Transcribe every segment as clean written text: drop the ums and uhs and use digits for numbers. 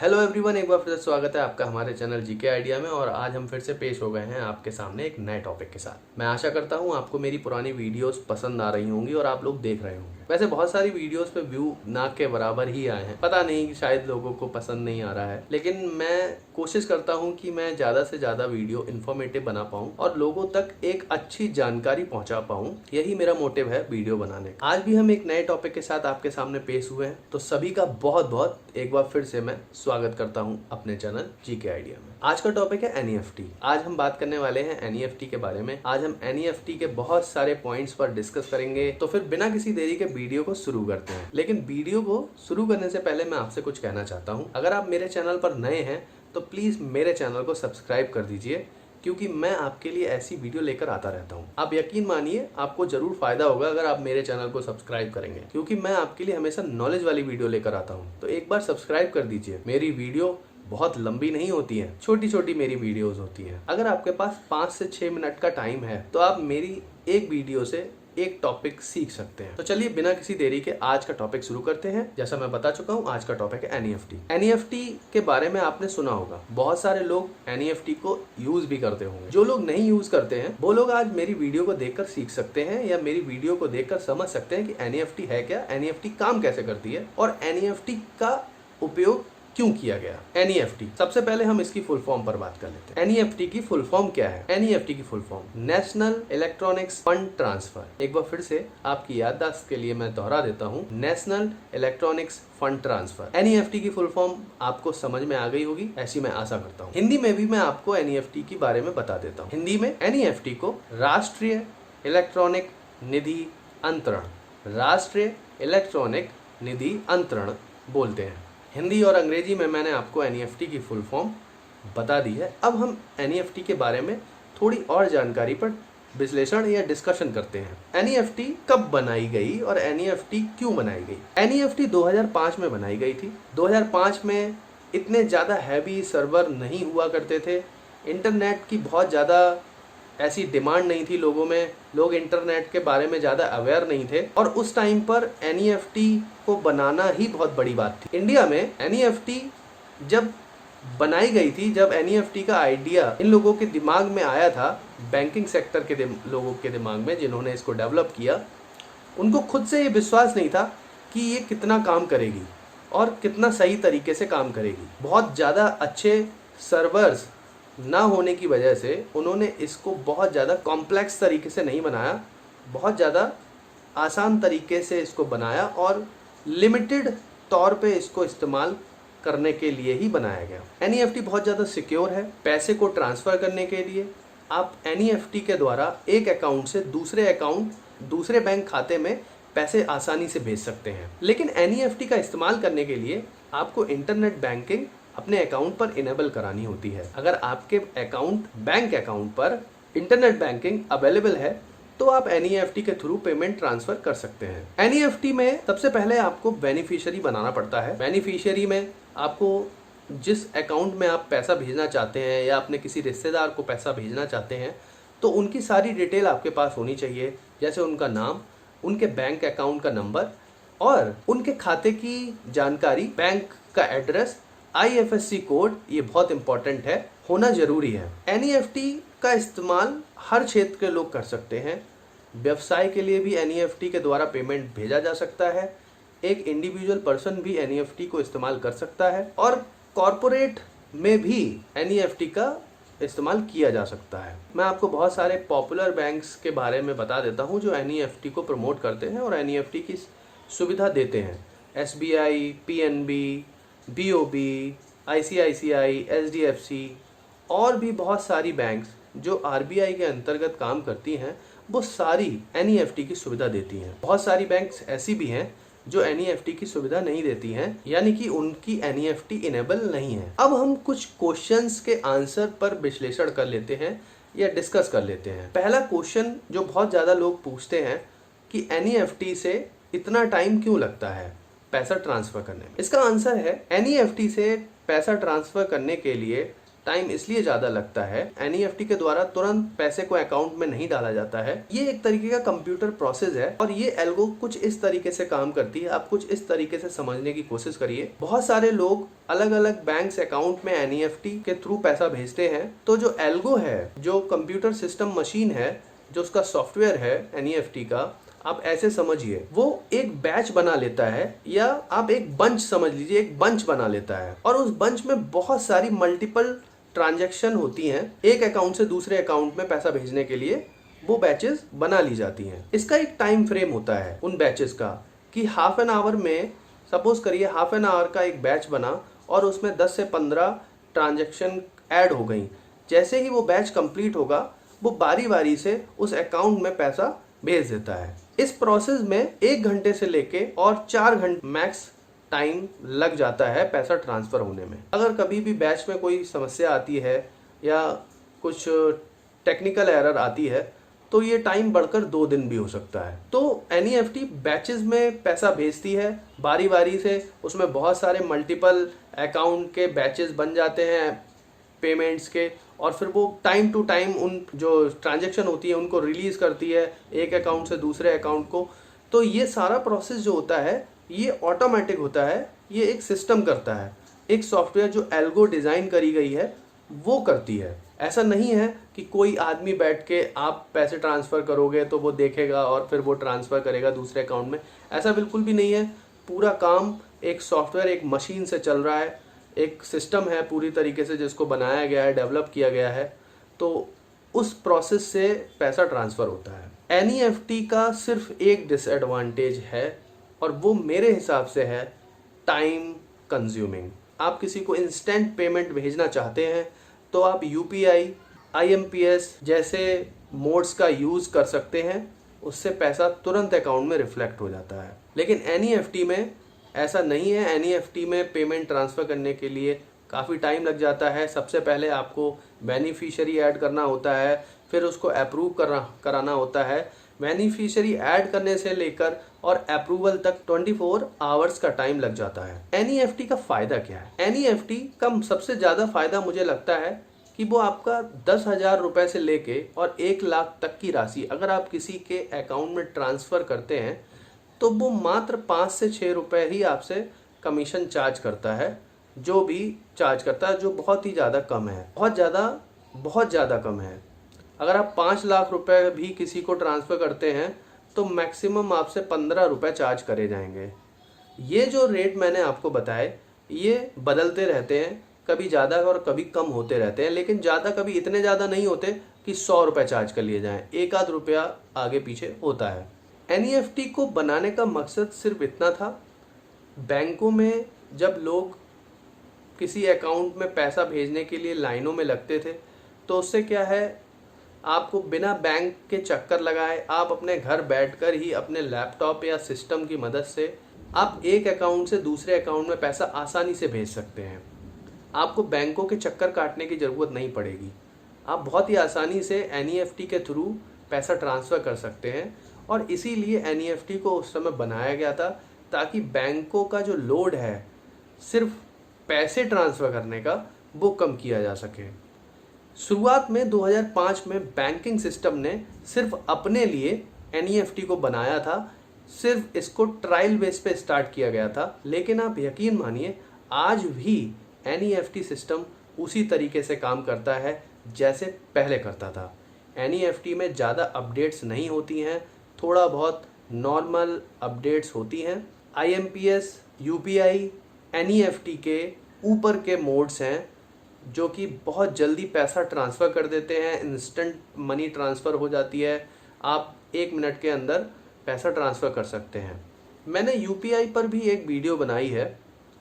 Hello everyone, एक बार फिर से स्वागत है आपका हमारे चैनल जीके आइडिया में। और आज हम फिर से पेश हो गए हैं आपके सामने एक नए टॉपिक के साथ। मैं आशा करता हूं आपको मेरी पुरानी वीडियोस पसंद आ रही होंगी और आप लोग देख रहे होंगे। वैसे बहुत सारी वीडियोस पे व्यू ना के बराबर ही आए हैं, पता नहीं कि शायद लोगों को पसंद नहीं आ रहा है, लेकिन मैं कोशिश करता हूं कि मैं ज़्यादा से ज़्यादा वीडियो इन्फॉर्मेटिव बना पाऊं और लोगों तक एक अच्छी जानकारी पहुंचा पाऊं। यही मेरा मोटिव है वीडियो बनाने का। आज भी हम एक नए टॉपिक के साथ आपके सामने पेश हुए हैं, तो सभी का बहुत बहुत एक बार फिर से मैं स्वागत करता हूं अपने चैनल जीके आइडिया में। आज का टॉपिक है एनईएफटी। आज हम बात करने वाले हैं एनईएफटी के बारे में। आज हम एनईएफटी के बहुत सारे पॉइंट्स पर डिस्कस करेंगे। तो फिर बिना किसी देरी के वीडियो को शुरू करते हैं। लेकिन वीडियो को शुरू करने से पहले मैं आपसे कुछ कहना चाहता हूं। अगर आप मेरे चैनल पर नए हैं तो प्लीज मेरे चैनल को सब्सक्राइब कर दीजिए, क्योंकि मैं आपके लिए ऐसी वीडियो लेकर आता रहता हूं। आप यकीन मानिए, आपको जरूर फायदा होगा अगर आप मेरे चैनल को सब्सक्राइब करेंगे, क्योंकि मैं आपके लिए हमेशा नॉलेज वाली वीडियो लेकर आता हूं। तो एक बार सब्सक्राइब कर दीजिए। मेरी वीडियो बहुत लंबी नहीं होती है, छोटी छोटी मेरी वीडियोस होती हैं। अगर आपके पास 5 से 6 मिनट का टाइम है तो आप मेरी एक वीडियो से एक टॉपिक सीख सकते हैं। तो चलिए बिना किसी देरी के आज का टॉपिक शुरू करते हैं। जैसा मैं बता चुका हूं, आज का टॉपिक है एनईएफटी। एनईएफटी के बारे में आपने सुना होगा, बहुत सारे लोग एनईएफटी को यूज भी करते होंगे। जो लोग नहीं यूज करते हैं वो लोग आज मेरी वीडियो को देखकर सीख सकते हैं या मेरी वीडियो को देखकर समझ सकते हैं कि एनईएफटी है क्या, एनईएफटी काम कैसे करती है और एनईएफटी का उपयोग क्यों किया गया। एनईएफटी, सबसे पहले हम इसकी फुल फॉर्म पर बात कर लेते हैं। एनईएफटी की फुल फॉर्म क्या है? एनईएफटी की full form national electronics fund transfer. एक बार फिर से आपकी याददाश्त के लिए मैं दोहरा देता हूं, national electronics fund transfer. NEFT की फुल फॉर्म आपको समझ में आ गई होगी, ऐसी मैं आशा करता हूँ। हिंदी में भी मैं आपको एनईएफटी के बारे में बता देता हूँ। हिंदी में एनईएफटी को राष्ट्रीय इलेक्ट्रॉनिक निधि अंतरण, राष्ट्रीय इलेक्ट्रॉनिक निधि अंतरण बोलते हैं। हिंदी और अंग्रेजी में मैंने आपको एनईएफटी की फुल फॉर्म बता दी है। अब हम एनईएफटी के बारे में थोड़ी और जानकारी पर विश्लेषण या डिस्कशन करते हैं। एनईएफटी कब बनाई गई और एनईएफटी क्यों बनाई गई? एनईएफटी 2005 में बनाई गई थी। 2005 में इतने ज़्यादा हैवी सर्वर नहीं हुआ करते थे, इंटरनेट की बहुत ज़्यादा ऐसी डिमांड नहीं थी लोगों में, लोग इंटरनेट के बारे में ज़्यादा अवेयर नहीं थे और उस टाइम पर एनईएफटी को बनाना ही बहुत बड़ी बात थी। इंडिया में एनईएफटी जब बनाई गई थी, जब एनईएफटी का आइडिया इन लोगों के दिमाग में आया था, बैंकिंग सेक्टर के लोगों के दिमाग में जिन्होंने इसको डेवलप किया, उनको खुद से ये विश्वास नहीं था कि ये कितना काम करेगी और कितना सही तरीके से काम करेगी। बहुत ज़्यादा अच्छे सर्वर्स ना होने की वजह से उन्होंने इसको बहुत ज़्यादा कॉम्प्लेक्स तरीके से नहीं बनाया, बहुत ज़्यादा आसान तरीके से इसको बनाया और लिमिटेड तौर पे इसको इस्तेमाल करने के लिए ही बनाया गया। एनईएफटी बहुत ज़्यादा सिक्योर है। पैसे को ट्रांसफ़र करने के लिए आप एनईएफटी के द्वारा एक अकाउंट से दूसरे बैंक खाते में पैसे आसानी से भेज सकते हैं। लेकिन एनईएफटी का इस्तेमाल करने के लिए आपको इंटरनेट बैंकिंग अपने अकाउंट पर इनेबल करानी होती है। अगर आपके बैंक अकाउंट पर इंटरनेट बैंकिंग अवेलेबल है तो आप एनईएफटी के थ्रू पेमेंट ट्रांसफर कर सकते हैं। एनईएफटी में सबसे पहले आपको बेनिफिशियरी बनाना पड़ता है। बेनिफिशियरी में आपको जिस अकाउंट में आप पैसा भेजना चाहते हैं या अपने किसी रिश्तेदार को पैसा भेजना चाहते हैं तो उनकी सारी डिटेल आपके पास होनी चाहिए, जैसे उनका नाम, उनके बैंक अकाउंट का नंबर और उनके खाते की जानकारी, बैंक का एड्रेस, IFSC कोड, ये बहुत इंपॉर्टेंट है, होना जरूरी है। एनईएफटी का इस्तेमाल हर क्षेत्र के लोग कर सकते हैं। व्यवसाय के लिए भी एनईएफटी के द्वारा पेमेंट भेजा जा सकता है। एक इंडिविजुअल पर्सन भी एनईएफटी को इस्तेमाल कर सकता है और कॉरपोरेट में भी एनईएफटी का इस्तेमाल किया जा सकता है। मैं आपको बहुत सारे पॉपुलर बैंक्स के बारे में बता देता हूँ जो एनईएफटी को प्रमोट करते हैं और एनईएफटी की सुविधा देते हैं। SBI, PNB, BOB, ICICI, SDFC और भी बहुत सारी बैंक्स जो RBI के अंतर्गत काम करती हैं, वो सारी एनईएफटी की सुविधा देती हैं। बहुत सारी बैंक्स ऐसी भी हैं जो एनईएफटी की सुविधा नहीं देती हैं, यानी कि उनकी एनईएफटी इनेबल नहीं है। अब हम कुछ क्वेश्चंस के आंसर पर विश्लेषण कर लेते हैं या डिस्कस कर लेते हैं। पहला क्वेश्चन जो बहुत ज़्यादा लोग पूछते हैं कि एनईएफटी से इतना टाइम क्यों लगता है पैसा ट्रांसफ़र करने में। इसका आंसर है, एनईएफटी से पैसा ट्रांसफ़र करने के लिए टाइम इसलिए ज़्यादा लगता है, एनईएफटी के द्वारा तुरंत पैसे को अकाउंट में नहीं डाला जाता है। ये एक तरीके का कंप्यूटर प्रोसेस है और ये एल्गो कुछ इस तरीके से काम करती है। आप कुछ इस तरीके से समझने की कोशिश करिए। बहुत सारे लोग अलग अलग बैंक्स अकाउंट में एनईएफटी के थ्रू पैसा भेजते हैं। तो जो एल्गो है, जो कंप्यूटर सिस्टम मशीन है, जो उसका सॉफ्टवेयर है एनईएफटी का, आप ऐसे समझिए, वो एक बैच बना लेता है, या आप एक बंच समझ लीजिए, एक बंच बना लेता है और उस बंच में बहुत सारी मल्टीपल ट्रांजैक्शन होती हैं। एक अकाउंट से दूसरे अकाउंट में पैसा भेजने के लिए वो बैचेस बना ली जाती हैं। इसका एक टाइम फ्रेम होता है उन बैचेस का, कि हाफ एन आवर में, सपोज करिए हाफ एन आवर का एक बैच बना और उसमें 10 से 15 ट्रांजैक्शन ऐड हो गई। जैसे ही वो बैच कंप्लीट होगा, वो बारी बारी से उस अकाउंट में पैसा भेज देता है। इस प्रोसेस में 1 घंटे से लेके और 4 घंटे मैक्स टाइम लग जाता है पैसा ट्रांसफर होने में। अगर कभी भी बैच में कोई समस्या आती है या कुछ टेक्निकल एरर आती है तो ये टाइम बढ़कर 2 दिन भी हो सकता है। तो एनईएफटी बैचेस में पैसा भेजती है बारी बारी से। उसमें बहुत सारे मल्टीपल अकाउंट के बैचेस बन जाते हैं पेमेंट्स के, और फिर वो टाइम टू टाइम उन जो ट्रांजैक्शन होती है उनको रिलीज करती है एक अकाउंट से दूसरे अकाउंट को। तो ये सारा प्रोसेस जो होता है ये ऑटोमेटिक होता है, ये एक सिस्टम करता है, एक सॉफ्टवेयर जो एल्गो डिज़ाइन करी गई है वो करती है। ऐसा नहीं है कि कोई आदमी बैठ के आप पैसे ट्रांसफ़र करोगे तो वो देखेगा और फिर वो ट्रांसफ़र करेगा दूसरे अकाउंट में, ऐसा बिल्कुल भी नहीं है। पूरा काम एक सॉफ्टवेयर, एक मशीन से चल रहा है, एक सिस्टम है पूरी तरीके से जिसको बनाया गया है, डेवलप किया गया है। तो उस प्रोसेस से पैसा ट्रांसफ़र होता है। एनईएफटी का सिर्फ एक डिसएडवांटेज है और वो मेरे हिसाब से है टाइम कंज्यूमिंग। आप किसी को इंस्टेंट पेमेंट भेजना चाहते हैं तो आप यूपीआई, आईएमपीएस जैसे मोड्स का यूज़ कर सकते हैं, उससे पैसा तुरंत अकाउंट में रिफ्लेक्ट हो जाता है। लेकिन एनईएफटी में ऐसा नहीं है। एनईएफटी में पेमेंट ट्रांसफ़र करने के लिए काफ़ी टाइम लग जाता है। सबसे पहले आपको बेनिफिशियरी ऐड करना होता है, फिर उसको अप्रूव कराना होता है। बेनिफिशियरी ऐड करने से लेकर और अप्रूवल तक 24 आवर्स का टाइम लग जाता है। एनईएफटी का फ़ायदा क्या है? एनईएफटी का सबसे ज़्यादा फ़ायदा मुझे लगता है कि वो आपका 10,000 रुपये से लेके और 1 लाख तक की राशि अगर आप किसी के अकाउंट में ट्रांसफ़र करते हैं तो वो मात्र 5 से 6 रुपये ही आपसे कमीशन चार्ज करता है, जो भी चार्ज करता है, जो बहुत ही ज़्यादा कम है, बहुत ज़्यादा कम है। अगर आप 5 लाख रुपए भी किसी को ट्रांसफ़र करते हैं तो मैक्सिमम आपसे 15 रुपये चार्ज करे जाएंगे। ये जो रेट मैंने आपको बताए ये बदलते रहते हैं, कभी ज़्यादा और कभी कम होते रहते हैं, लेकिन ज़्यादा कभी इतने ज़्यादा नहीं होते कि 100 रुपये चार्ज कर लिए जाएँ, 1 आध रुपया आगे पीछे होता है। एनईएफटी को बनाने का मकसद सिर्फ इतना था, बैंकों में जब लोग किसी अकाउंट में पैसा भेजने के लिए लाइनों में लगते थे तो उससे क्या है, आपको बिना बैंक के चक्कर लगाए आप अपने घर बैठकर ही अपने लैपटॉप या सिस्टम की मदद से आप एक अकाउंट से दूसरे अकाउंट में पैसा आसानी से भेज सकते हैं। आपको बैंकों के चक्कर काटने की ज़रूरत नहीं पड़ेगी। आप बहुत ही आसानी से एनईएफटी के थ्रू पैसा ट्रांसफ़र कर सकते हैं और इसीलिए एनईएफटी को उस समय बनाया गया था ताकि बैंकों का जो लोड है सिर्फ पैसे ट्रांसफ़र करने का वो कम किया जा सके। शुरुआत में 2005 में बैंकिंग सिस्टम ने सिर्फ अपने लिए एनईएफटी को बनाया था, सिर्फ इसको ट्रायल बेस पे स्टार्ट किया गया था। लेकिन आप यकीन मानिए आज भी एनईएफटी सिस्टम उसी तरीके से काम करता है जैसे पहले करता था। एनईएफटी में ज़्यादा अपडेट्स नहीं होती हैं, थोड़ा बहुत नॉर्मल अपडेट्स होती हैं। आईएमपीएस, यूपीआई, एनईएफटी के ऊपर के मोड्स हैं जो कि बहुत जल्दी पैसा ट्रांसफ़र कर देते हैं, इंस्टेंट मनी ट्रांसफ़र हो जाती है, आप 1 मिनट के अंदर पैसा ट्रांसफ़र कर सकते हैं। मैंने यूपीआई पर भी एक वीडियो बनाई है,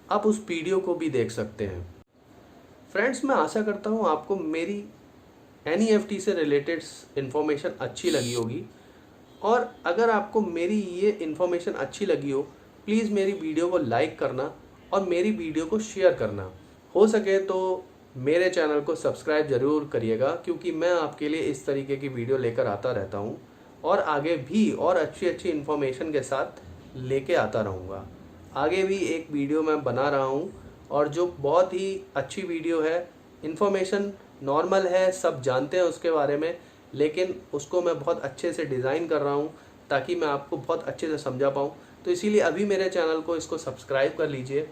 आप उस वीडियो को भी देख सकते हैं। फ्रेंड्स, मैं आशा करता हूँ आपको मेरी एनईएफटी से रिलेटेड इन्फॉर्मेशन अच्छी लगी होगी, और अगर आपको मेरी ये इन्फॉर्मेशन अच्छी लगी हो प्लीज़ मेरी वीडियो को लाइक करना और मेरी वीडियो को शेयर करना। हो सके तो मेरे चैनल को सब्सक्राइब ज़रूर करिएगा, क्योंकि मैं आपके लिए इस तरीके की वीडियो लेकर आता रहता हूँ और आगे भी और अच्छी अच्छी इन्फॉर्मेशन के साथ लेके आता रहूँगा। आगे भी एक वीडियो मैं बना रहा हूँ और जो बहुत ही अच्छी वीडियो है, इन्फॉर्मेशन नॉर्मल है, सब जानते हैं उसके बारे में, लेकिन उसको मैं बहुत अच्छे से डिज़ाइन कर रहा हूँ ताकि मैं आपको बहुत अच्छे से समझा पाऊँ। तो इसीलिए अभी मेरे चैनल को इसको सब्सक्राइब कर लीजिए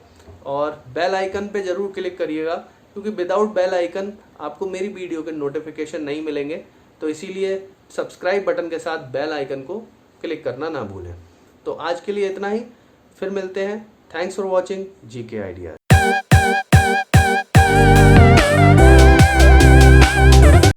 और बेल आइकन पे ज़रूर क्लिक करिएगा, क्योंकि विदाउट बेल आइकन आपको मेरी वीडियो के नोटिफिकेशन नहीं मिलेंगे। तो इसीलिए सब्सक्राइब बटन के साथ बेल आइकन को क्लिक करना ना भूलें। तो आज के लिए इतना ही, फिर मिलते हैं। Thanks for watching GK ideas.